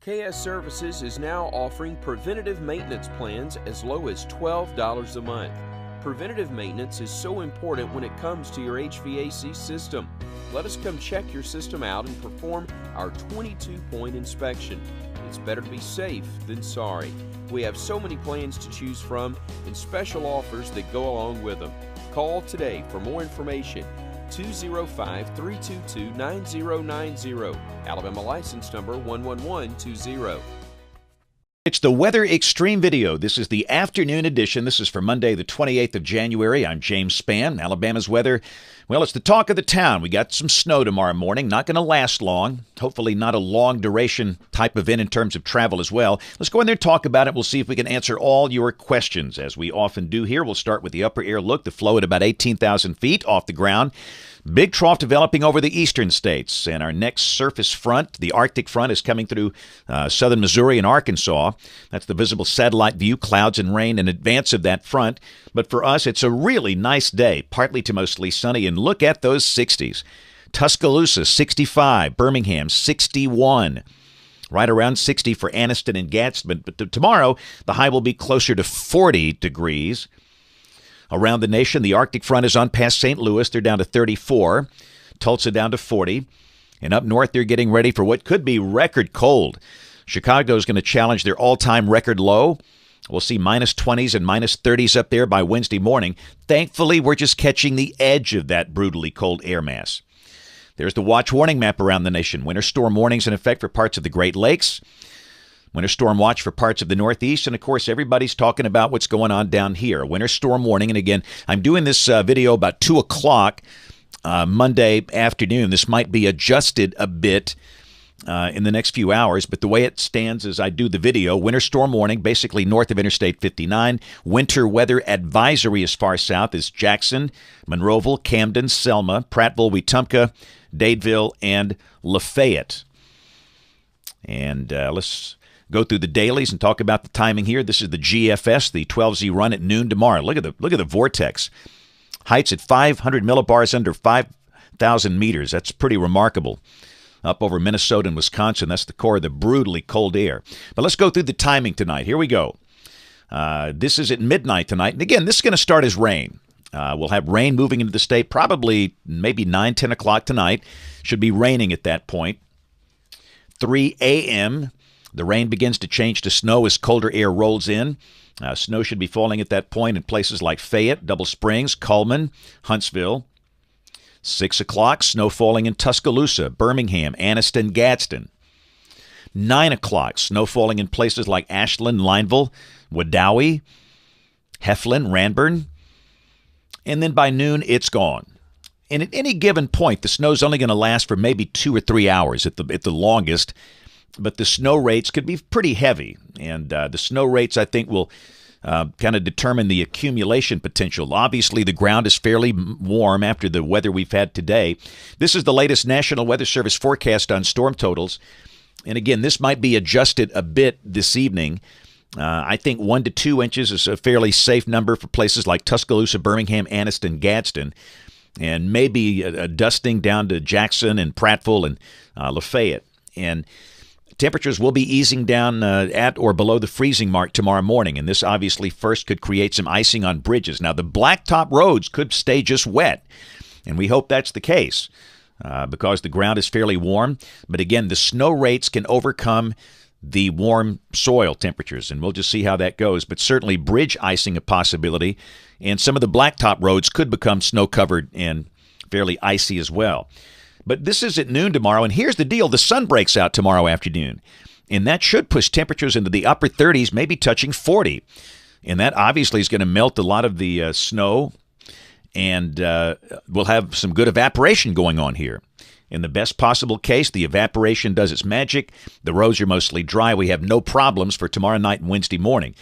KS Services is now offering preventative maintenance plans as low as $12 a month. Preventative maintenance is so important when it comes to your HVAC system. Let us come check your system out and perform our 22-point inspection. It's better to be safe than sorry. We have so many plans to choose from and special offers that go along with them. Call today for more information. 205-322-9090. Alabama license number 11120. It's the Weather Xtreme video. This is the afternoon edition. This is for Monday, the 28th of January. I'm James Spann. Alabama's weather, well, it's the talk of the town. We got some snow tomorrow morning. Not going to last long. Hopefully not a long duration type event in terms of travel as well. Let's go in there and talk about it. We'll see if we can answer all your questions, as we often do here. We'll start with the upper air look. The flow at about 18,000 feet off the ground. Big trough developing over the eastern states, and our next surface front, the Arctic front, is coming through southern Missouri and Arkansas. That's the visible satellite view, clouds and rain in advance of that front. But for us, it's a really nice day, partly to mostly sunny, and look at those 60s. Tuscaloosa, 65. Birmingham, 61. Right around 60 for Anniston and Gadsden. But tomorrow, the high will be closer to 40 degrees. Around the nation, the Arctic front is on past St. Louis. They're down to 34. Tulsa down to 40. And up north, they're getting ready for what could be record cold. Chicago is going to challenge their all-time record low. We'll see minus 20s and minus 30s up there by Wednesday morning. Thankfully, we're just catching the edge of that brutally cold air mass. There's the watch warning map around the nation. Winter storm warnings in effect for parts of the Great Lakes. Winter storm watch for parts of the Northeast, and of course, everybody's talking about what's going on down here. Winter storm warning, and again, I'm doing this video about 2 o'clock Monday afternoon. This might be adjusted a bit in the next few hours, but the way it stands as I do the video, winter storm warning, basically north of Interstate 59. Winter weather advisory as far south as Jackson, Monroeville, Camden, Selma, Prattville, Wetumpka, Dadeville, and Lafayette. And let's go through the dailies and talk about the timing here. This is the GFS, the 12Z run at noon tomorrow. Look at the vortex. Heights at 500 millibars under 5,000 meters. That's pretty remarkable. Up over Minnesota and Wisconsin, that's the core of the brutally cold air. But let's go through the timing tonight. Here we go. This is at midnight tonight. And again, this is going to start as rain. We'll have rain moving into the state probably maybe 9, 10 o'clock tonight. Should be raining at that point. 3 a.m., the rain begins to change to snow as colder air rolls in. Snow should be falling at that point in places like Fayette, Double Springs, Cullman, Huntsville. 6 o'clock, snow falling in Tuscaloosa, Birmingham, Anniston, Gadsden. 9 o'clock, snow falling in places like Ashland, Lineville, Wadowee, Heflin, Ranburne. And then by noon, it's gone. And at any given point, the snow's only going to last for maybe 2 or 3 hours at the longest. But the snow rates could be pretty heavy, and the snow rates, I think, will kind of determine the accumulation potential. Obviously, the ground is fairly warm after the weather we've had today. This is the latest National Weather Service forecast on storm totals. And again, this might be adjusted a bit this evening. I think 1 to 2 inches is a fairly safe number for places like Tuscaloosa, Birmingham, Anniston, Gadsden, and maybe a dusting down to Jackson and Prattville and Lafayette. And temperatures will be easing down at or below the freezing mark tomorrow morning, and this obviously first could create some icing on bridges. Now, the blacktop roads could stay just wet, and we hope that's the case because the ground is fairly warm. But again, the snow rates can overcome the warm soil temperatures, and we'll just see how that goes. But certainly bridge icing a possibility, and some of the blacktop roads could become snow-covered and fairly icy as well. But this is at noon tomorrow, and here's the deal. The sun breaks out tomorrow afternoon, and that should push temperatures into the upper 30s, maybe touching 40. And that obviously is going to melt a lot of the snow, and we'll have some good evaporation going on here. In the best possible case, the evaporation does its magic. The roads are mostly dry. We have no problems for tomorrow night and Wednesday morning.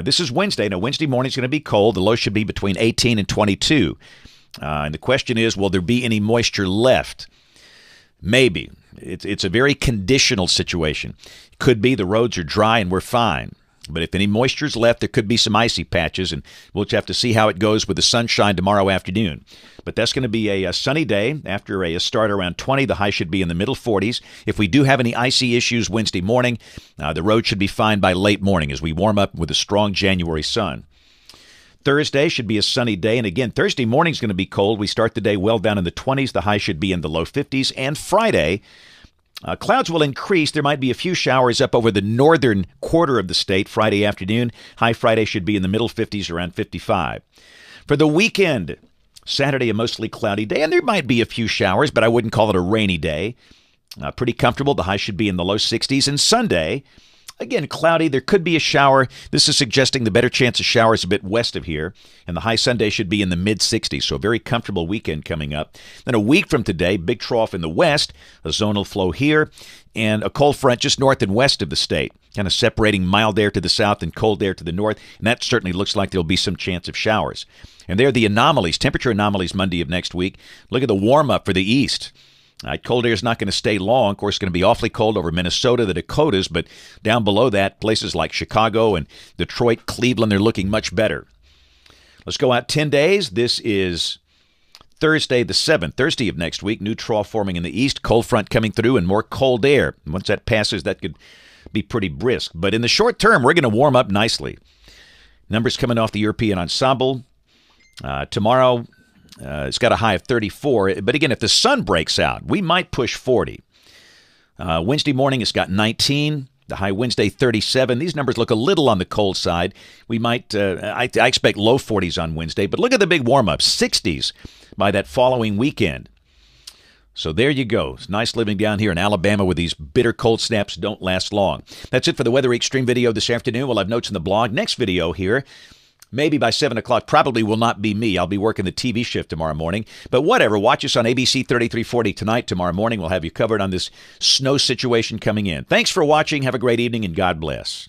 This is Wednesday. Now, Wednesday morning is going to be cold. The low should be between 18 and 22. And the question is, will there be any moisture left? Maybe. It's a very conditional situation. Could be the roads are dry and we're fine. But if any moisture's left, there could be some icy patches, and we'll just have to see how it goes with the sunshine tomorrow afternoon. But that's going to be a sunny day. After a start around 20, the high should be in the middle 40s. If we do have any icy issues Wednesday morning, the road should be fine by late morning as we warm up with a strong January sun. Thursday should be a sunny day, and again, Thursday morning is going to be cold. We start the day well down in the 20s. The high should be in the low 50s. And Friday, clouds will increase. There might be a few showers up over the northern quarter of the state Friday afternoon. High Friday should be in the middle 50s, around 55. For the weekend, Saturday, a mostly cloudy day, and there might be a few showers, but I wouldn't call it a rainy day. Pretty comfortable. The high should be in the low 60s. And Sunday, again, cloudy. There could be a shower. This is suggesting the better chance of showers a bit west of here. And the high Sunday should be in the mid-60s, so a very comfortable weekend coming up. Then a week from today, big trough in the west, a zonal flow here, and a cold front just north and west of the state, kind of separating mild air to the south and cold air to the north. And that certainly looks like there'll be some chance of showers. And there are the anomalies, temperature anomalies Monday of next week. Look at the warm-up for the east. Cold air is not going to stay long. Of course, it's going to be awfully cold over Minnesota, the Dakotas, but down below that, places like Chicago and Detroit, Cleveland, they're looking much better. Let's go out 10 days. This is Thursday the 7th, Thursday of next week. New trough forming in the east, cold front coming through, and more cold air. Once that passes, that could be pretty brisk. But in the short term, we're going to warm up nicely. Numbers coming off the European ensemble. Tomorrow, it's got a high of 34. But again, if the sun breaks out, we might push 40. Wednesday morning, it's got 19. The high Wednesday, 37. These numbers look a little on the cold side. We might, I expect low 40s on Wednesday. But look at the big warm-up, 60s by that following weekend. So there you go. It's nice living down here in Alabama where these bitter cold snaps don't last long. That's it for the Weather Xtreme video this afternoon. We'll have notes in the blog. Next video here, maybe by 7 o'clock, probably will not be me. I'll be working the TV shift tomorrow morning. But whatever, watch us on ABC 3340 tonight. Tomorrow morning, we'll have you covered on this snow situation coming in. Thanks for watching. Have a great evening, and God bless.